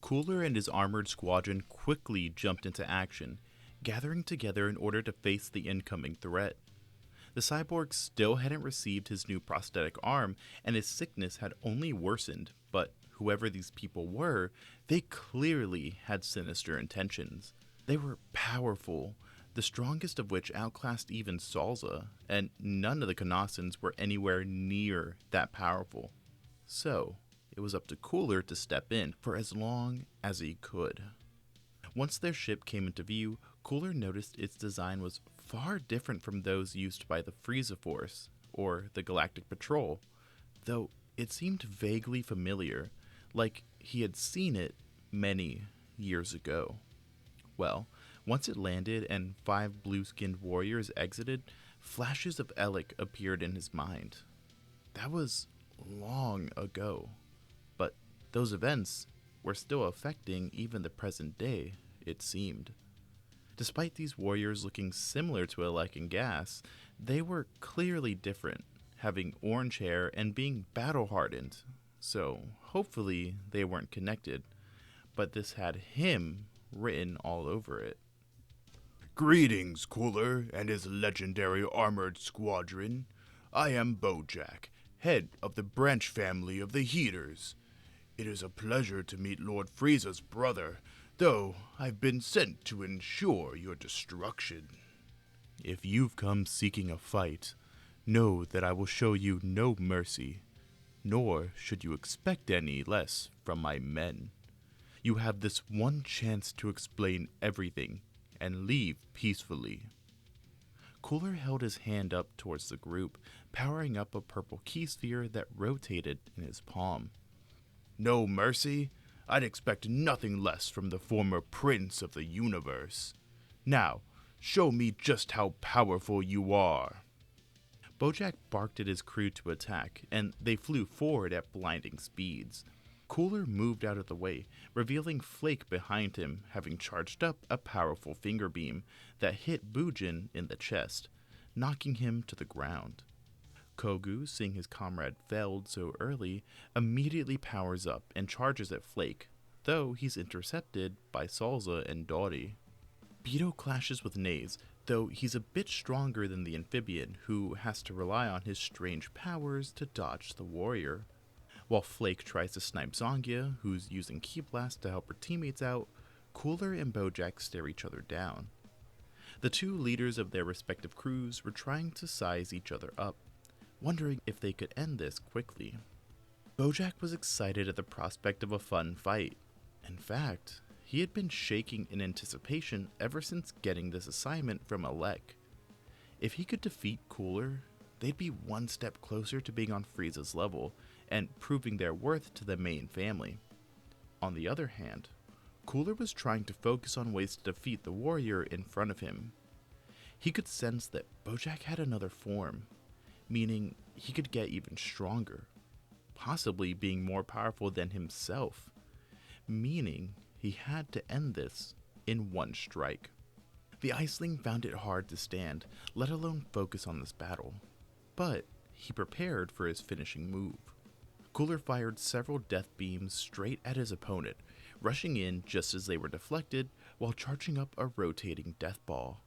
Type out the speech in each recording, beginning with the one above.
Cooler and his armored squadron quickly jumped into action, gathering together in order to face the incoming threat. The cyborg still hadn't received his new prosthetic arm, and his sickness had only worsened, but whoever these people were, they clearly had sinister intentions. They were powerful, the strongest of which outclassed even Salza, and none of the Kanassans were anywhere near that powerful. So, it was up to Cooler to step in for as long as he could. Once their ship came into view, Cooler noticed its design was far different from those used by the Frieza Force, or the Galactic Patrol, though it seemed vaguely familiar, like he had seen it many years ago. Well, once it landed and 5 blue-skinned warriors exited, flashes of Alec appeared in his mind. That was long ago, but those events were still affecting even the present day, it seemed. Despite these warriors looking similar to Alec and Gas, they were clearly different, having orange hair and being battle-hardened, so hopefully they weren't connected, but this had him written all over it. Greetings, Cooler and his legendary armored squadron. I am Bojack, head of the branch family of the Heeters. It is a pleasure to meet Lord Frieza's brother, though I've been sent to ensure your destruction. If you've come seeking a fight, know that I will show you no mercy, nor should you expect any less from my men. You have this one chance to explain everything and leave peacefully. Cooler held his hand up towards the group, powering up a purple key sphere that rotated in his palm. No mercy? I'd expect nothing less from the former prince of the universe. Now, show me just how powerful you are. Bojack barked at his crew to attack, and they flew forward at blinding speeds. Cooler moved out of the way, revealing Flake behind him, having charged up a powerful finger beam that hit Bujin in the chest, knocking him to the ground. Kogu, seeing his comrade failed so early, immediately powers up and charges at Flake, though he's intercepted by Salza and Dottie. Beto clashes with Naze, though he's a bit stronger than the amphibian, who has to rely on his strange powers to dodge the warrior. While Flake tries to snipe Zongia, who's using Ki Blast to help her teammates out, Cooler and Bojack stare each other down. The two leaders of their respective crews were trying to size each other up, wondering if they could end this quickly. Bojack was excited at the prospect of a fun fight. In fact, he had been shaking in anticipation ever since getting this assignment from Alec. If he could defeat Cooler, they'd be one step closer to being on Frieza's level and proving their worth to the main family. On the other hand, Cooler was trying to focus on ways to defeat the warrior in front of him. He could sense that Bojack had another form, meaning he could get even stronger, possibly being more powerful than himself, meaning he had to end this in one strike. The Iceling found it hard to stand, let alone focus on this battle, but he prepared for his finishing move. Cooler fired several death beams straight at his opponent, rushing in just as they were deflected while charging up a rotating death ball.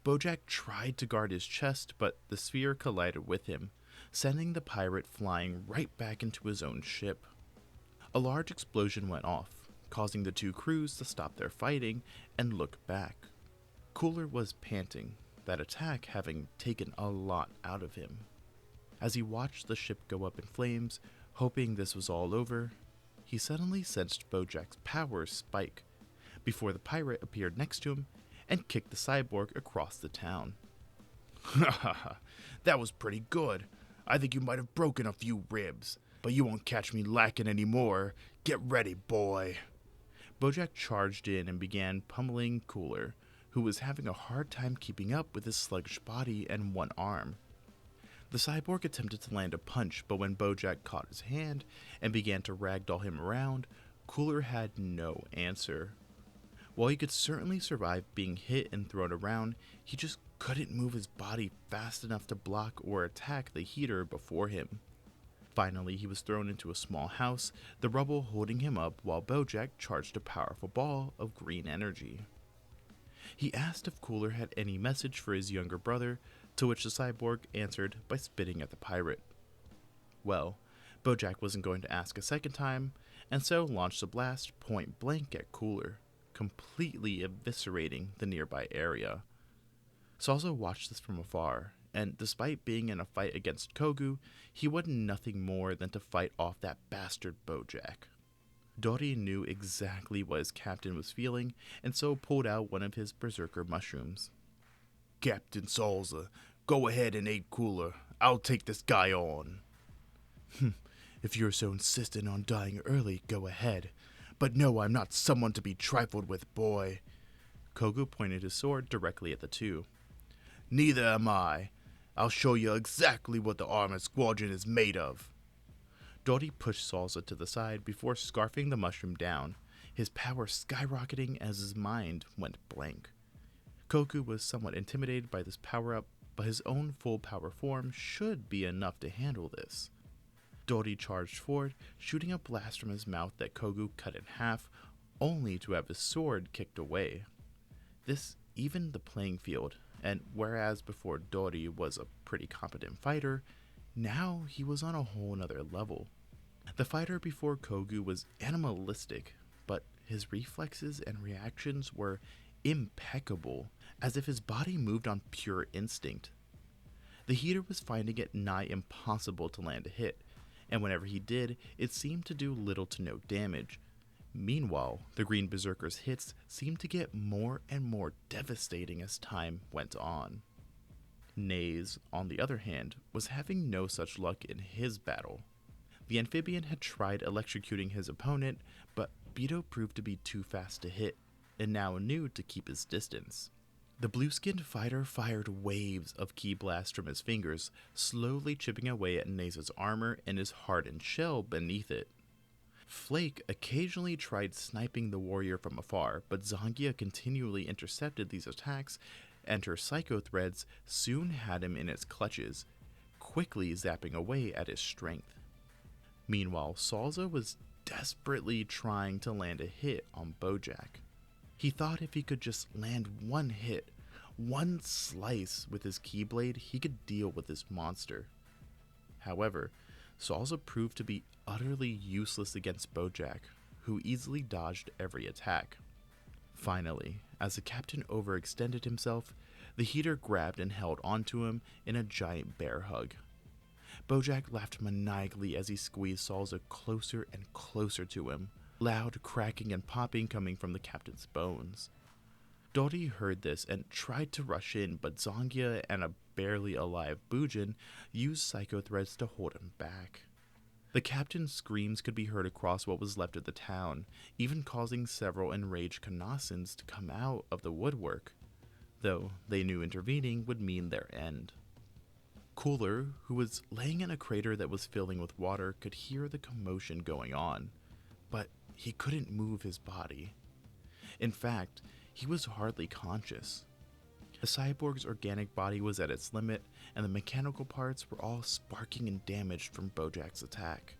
Bojack tried to guard his chest, but the sphere collided with him, sending the pirate flying right back into his own ship. A large explosion went off, causing the two crews to stop their fighting and look back. Cooler was panting, that attack having taken a lot out of him. As he watched the ship go up in flames, hoping this was all over, he suddenly sensed Bojack's powers spike, before the pirate appeared next to him and kicked the cyborg across the town. Haha, that was pretty good. I think you might have broken a few ribs, but you won't catch me lacking anymore. Get ready, boy. Bojack charged in and began pummeling Cooler, who was having a hard time keeping up with his sluggish body and one arm. The cyborg attempted to land a punch, but when Bojack caught his hand and began to ragdoll him around, Cooler had no answer. While he could certainly survive being hit and thrown around, he just couldn't move his body fast enough to block or attack the Heater before him. Finally, he was thrown into a small house, the rubble holding him up while Bojack charged a powerful ball of green energy. He asked if Cooler had any message for his younger brother, to which the cyborg answered by spitting at the pirate. Well, Bojack wasn't going to ask a second time, and so launched a blast point blank at Cooler, completely eviscerating the nearby area. Salsa watched this from afar, and despite being in a fight against Kogu, he wanted nothing more than to fight off that bastard Bojack. Dori knew exactly what his captain was feeling, and so pulled out one of his berserker mushrooms. Captain Salsa, go ahead and aid Cooler. I'll take this guy on. If you're so insistent on dying early, go ahead. But no, I'm not someone to be trifled with, boy. Kogu pointed his sword directly at the two. Neither am I. I'll show you exactly what the armored squadron is made of. Dori pushed Salsa to the side before scarfing the mushroom down, his power skyrocketing as his mind went blank. Kogu was somewhat intimidated by this power-up, but his own full power form should be enough to handle this. Dori charged forward, shooting a blast from his mouth that Kogu cut in half, only to have his sword kicked away. This evened the playing field, and whereas before Dori was a pretty competent fighter, now he was on a whole nother level. The fighter before Kogu was animalistic, but his reflexes and reactions were impeccable, as if his body moved on pure instinct. The Heater was finding it nigh impossible to land a hit, and whenever he did, it seemed to do little to no damage. Meanwhile, the Green Berserker's hits seemed to get more and more devastating as time went on. Naze, on the other hand, was having no such luck in his battle. The amphibian had tried electrocuting his opponent, but Beto proved to be too fast to hit, and now knew to keep his distance. The blue-skinned fighter fired waves of ki blasts from his fingers, slowly chipping away at Naze's armor and his hardened shell beneath it. Flake occasionally tried sniping the warrior from afar, but Zangia continually intercepted these attacks, and her psycho threads soon had him in its clutches, quickly zapping away at his strength. Meanwhile, Salsa was desperately trying to land a hit on Bojack. He thought if he could just land one hit, one slice with his keyblade, he could deal with this monster. However, Salsa proved to be utterly useless against Bojack, who easily dodged every attack. Finally, as the captain overextended himself, the Heater grabbed and held onto him in a giant bear hug. Bojack laughed maniacally as he squeezed Salsa closer and closer to him, loud cracking and popping coming from the captain's bones. Dori heard this and tried to rush in, but Zangia and a barely alive Bujin used psycho threads to hold him back. The captain's screams could be heard across what was left of the town, even causing several enraged Kanassans to come out of the woodwork, though they knew intervening would mean their end. Cooler, who was laying in a crater that was filling with water, could hear the commotion going on, but he couldn't move his body. In fact, he was hardly conscious. The cyborg's organic body was at its limit, and the mechanical parts were all sparking and damaged from Bojack's attack.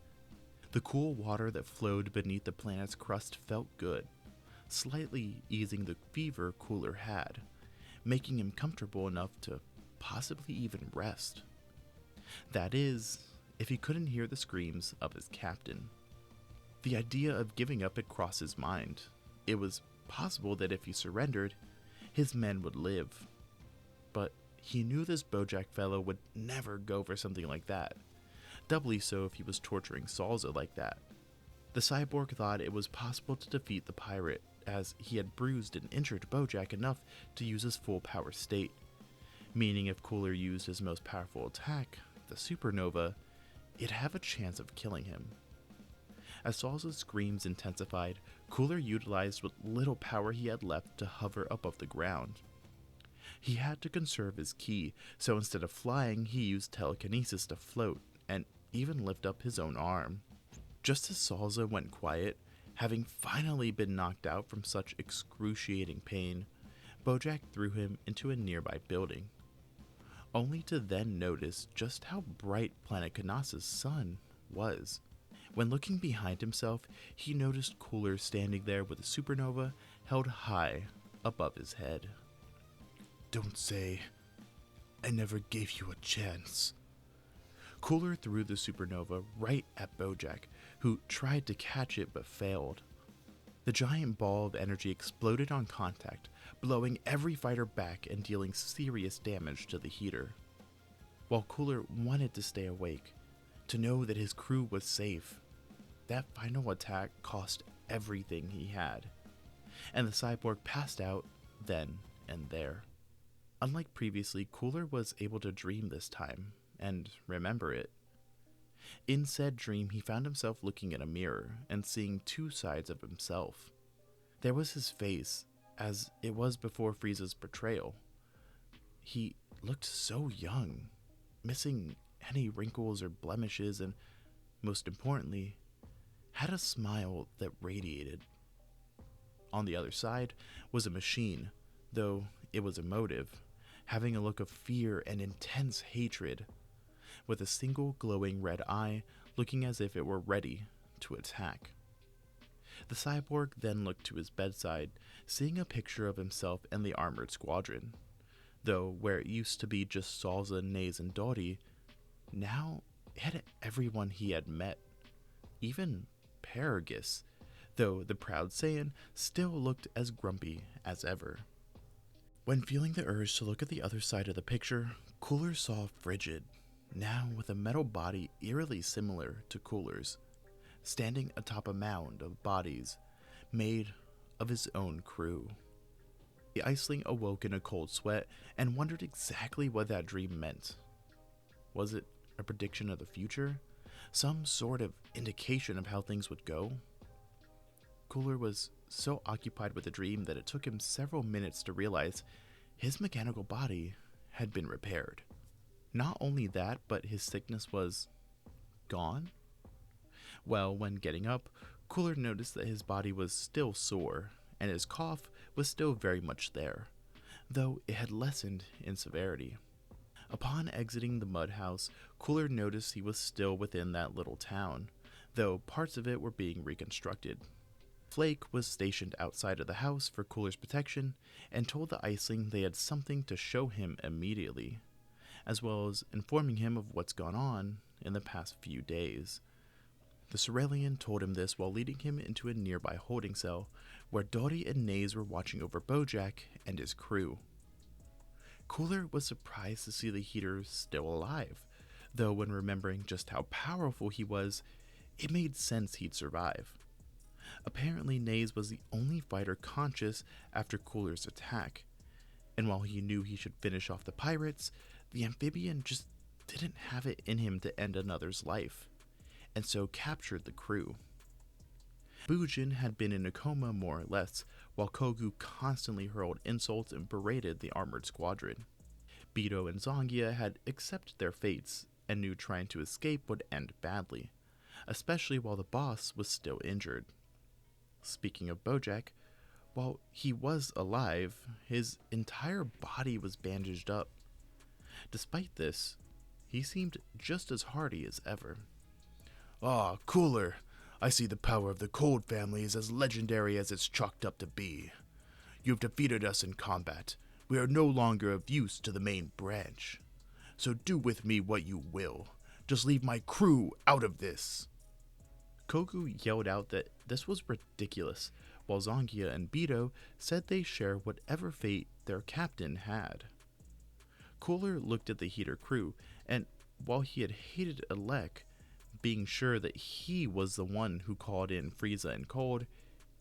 The cool water that flowed beneath the planet's crust felt good, slightly easing the fever Cooler had, making him comfortable enough to possibly even rest. That is, if he couldn't hear the screams of his captain. The idea of giving up had crossed his mind. It was possible that if he surrendered, his men would live. But he knew this Bojack fellow would never go for something like that, doubly so if he was torturing Salsa like that. The cyborg thought it was possible to defeat the pirate, as he had bruised and injured Bojack enough to use his full power state, meaning if Cooler used his most powerful attack, the supernova, it'd have a chance of killing him. As Salsa's screams intensified, Cooler utilized what little power he had left to hover above the ground. He had to conserve his ki, so instead of flying, he used telekinesis to float, and even lift up his own arm. Just as Salsa went quiet, having finally been knocked out from such excruciating pain, Bojack threw him into a nearby building, only to then notice just how bright Planet Kanassa's sun was. When looking behind himself, he noticed Cooler standing there with a supernova held high above his head. Don't say I never gave you a chance. Cooler threw the supernova right at Bojack, who tried to catch it but failed. The giant ball of energy exploded on contact, blowing every fighter back and dealing serious damage to the Heater. While Cooler wanted to stay awake, to know that his crew was safe, that final attack cost everything he had, and the Cyborg passed out then and there. Unlike previously, Cooler was able to dream this time, and remember it. In said dream, he found himself looking in a mirror and seeing two sides of himself. There was his face, as it was before Frieza's betrayal. He looked so young, missing any wrinkles or blemishes, and, most importantly, had a smile that radiated. On the other side was a machine, though it was emotive, having a look of fear and intense hatred, with a single glowing red eye looking as if it were ready to attack. The Cyborg then looked to his bedside, seeing a picture of himself and the armored squadron, though where it used to be just Salza, Naze, and Dottie, now it had everyone he had met, even Paragus, though the proud Saiyan still looked as grumpy as ever. When feeling the urge to look at the other side of the picture, Cooler saw Frigid, now with a metal body eerily similar to Cooler's, standing atop a mound of bodies made of his own crew. The Iceling awoke in a cold sweat and wondered exactly what that dream meant. Was it a prediction of the future? Some sort of indication of how things would go? Cooler was so occupied with the dream that it took him several minutes to realize his mechanical body had been repaired. Not only that, but his sickness was gone? Well, when getting up, Cooler noticed that his body was still sore, and his cough was still very much there, though it had lessened in severity. Upon exiting the mud house, Cooler noticed he was still within that little town, though parts of it were being reconstructed. Flake was stationed outside of the house for Cooler's protection and told the Iceling they had something to show him immediately, as well as informing him of what's gone on in the past few days. The Cerulean told him this while leading him into a nearby holding cell where Dottie and Naze were watching over Bojack and his crew. Cooler was surprised to see the Heeters still alive, though when remembering just how powerful he was, it made sense he'd survive. Apparently, Naze was the only fighter conscious after Cooler's attack, and while he knew he should finish off the pirates, the amphibian just didn't have it in him to end another's life, and so captured the crew. Bujin had been in a coma more or less, while Kogu constantly hurled insults and berated the armored squadron. Beto and Zongia had accepted their fates and knew trying to escape would end badly, especially while the boss was still injured. Speaking of Bojack, while he was alive, his entire body was bandaged up. Despite this, he seemed just as hardy as ever. Ah, Cooler, I see the power of the Cold family is as legendary as it's chalked up to be. You've defeated us in combat. We are no longer of use to the main branch. So do with me what you will. Just leave my crew out of this. Kogu yelled out that this was ridiculous, while Zongia and Beto said they share whatever fate their captain had. Cooler looked at the Heater crew, and while he had hated Alec, being sure that he was the one who called in Frieza and Cold,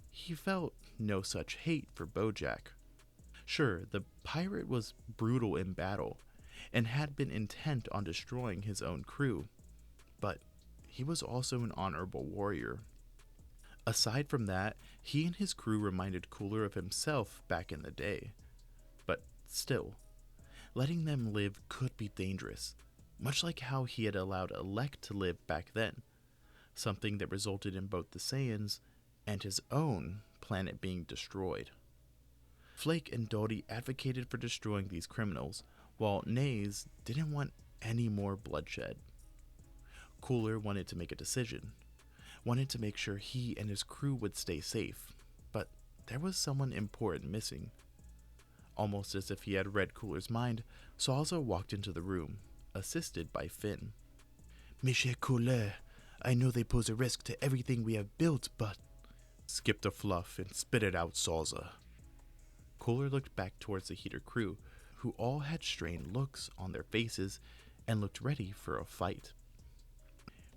he felt no such hate for Bojack. Sure, the pirate was brutal in battle, and had been intent on destroying his own crew, but he was also an honorable warrior. Aside from that, he and his crew reminded Cooler of himself back in the day. But still, letting them live could be dangerous, much like how he had allowed Alec to live back then, something that resulted in both the Saiyans and his own planet being destroyed. Flake and Dottie advocated for destroying these criminals, while Naze didn't want any more bloodshed. Cooler wanted to make a decision, wanted to make sure he and his crew would stay safe, but there was someone important missing. Almost as if he had read Cooler's mind, Salza walked into the room, assisted by Finn. Monsieur Cooler, I know they pose a risk to everything we have built, but... Skipped a fluff and spit it out, Salza. Cooler looked back towards the Heater crew, who all had strained looks on their faces and looked ready for a fight.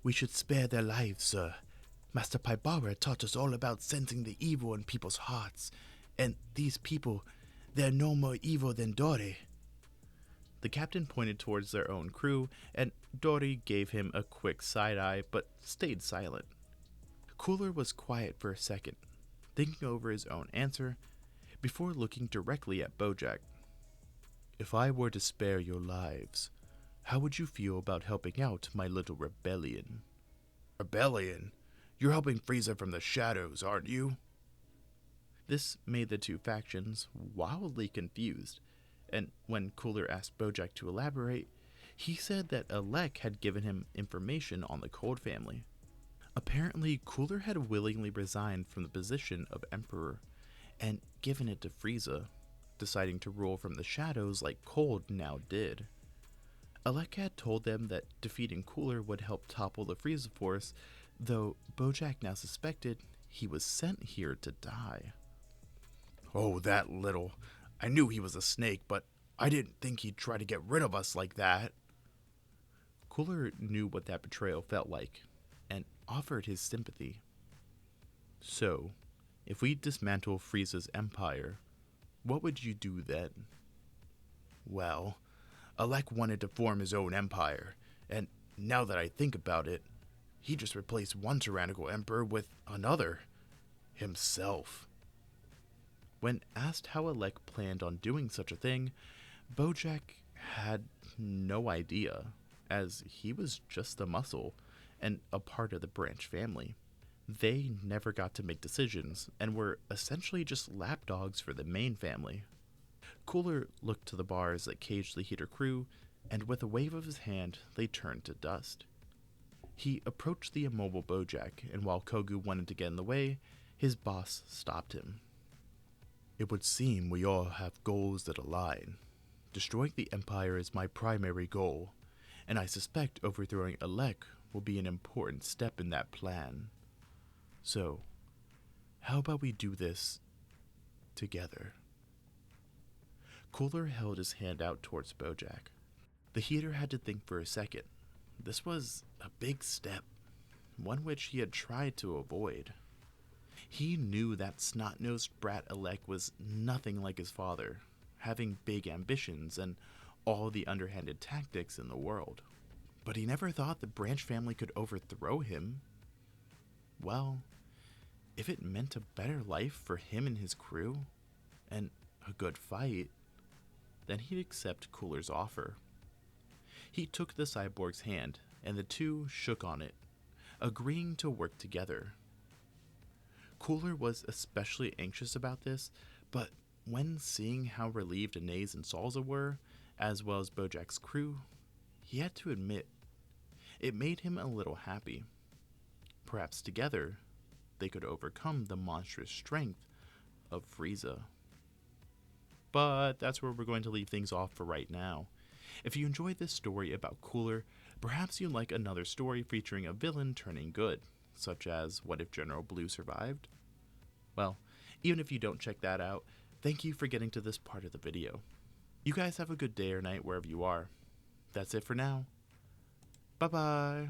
We should spare their lives, sir. Master Paibara taught us all about sensing the evil in people's hearts, and these people, they're no more evil than Dory. The captain pointed towards their own crew, and Dory gave him a quick side-eye, but stayed silent. Cooler was quiet for a second, thinking over his own answer, before looking directly at Bojack. If I were to spare your lives, how would you feel about helping out my little rebellion? Rebellion? You're helping Frieza from the shadows, aren't you? This made the two factions wildly confused, and when Cooler asked Bojack to elaborate, he said that Alec had given him information on the Cold family. Apparently, Cooler had willingly resigned from the position of Emperor and given it to Frieza, deciding to rule from the shadows like Cold now did. Alec had told them that defeating Cooler would help topple the Frieza force, though Bojack now suspected he was sent here to die. Oh, that little. I knew he was a snake, but I didn't think he'd try to get rid of us like that. Cooler knew what that betrayal felt like, and offered his sympathy. So, if we dismantle Frieza's empire, what would you do then? Well, Alec wanted to form his own empire, and now that I think about it, he just replaced one tyrannical emperor with another. Himself. When asked how Alec planned on doing such a thing, Bojack had no idea, as he was just a muscle and a part of the Branch family. They never got to make decisions and were essentially just lapdogs for the main family. Cooler looked to the bars that caged the Heater crew, and with a wave of his hand, they turned to dust. He approached the immobile Bojack, and while Kogu wanted to get in the way, his boss stopped him. It would seem we all have goals that align. Destroying the Empire is my primary goal, and I suspect overthrowing Alec will be an important step in that plan. So, how about we do this together? Cooler held his hand out towards Bojack. The Heater had to think for a second. This was a big step, one which he had tried to avoid. He knew that snot-nosed brat Alec was nothing like his father, having big ambitions and all the underhanded tactics in the world. But he never thought the Branch family could overthrow him. Well, if it meant a better life for him and his crew, and a good fight, then he'd accept Cooler's offer. He took the cyborg's hand, and the two shook on it, agreeing to work together. Cooler was especially anxious about this, but when seeing how relieved Anais and Salza were, as well as Bojack's crew, he had to admit, it made him a little happy. Perhaps together, they could overcome the monstrous strength of Frieza. But that's where we're going to leave things off for right now. If you enjoyed this story about Cooler, perhaps you'd like another story featuring a villain turning good, such as What If General Blue Survived? Well, even if you don't check that out, thank you for getting to this part of the video. You guys have a good day or night wherever you are. That's it for now. Bye-bye.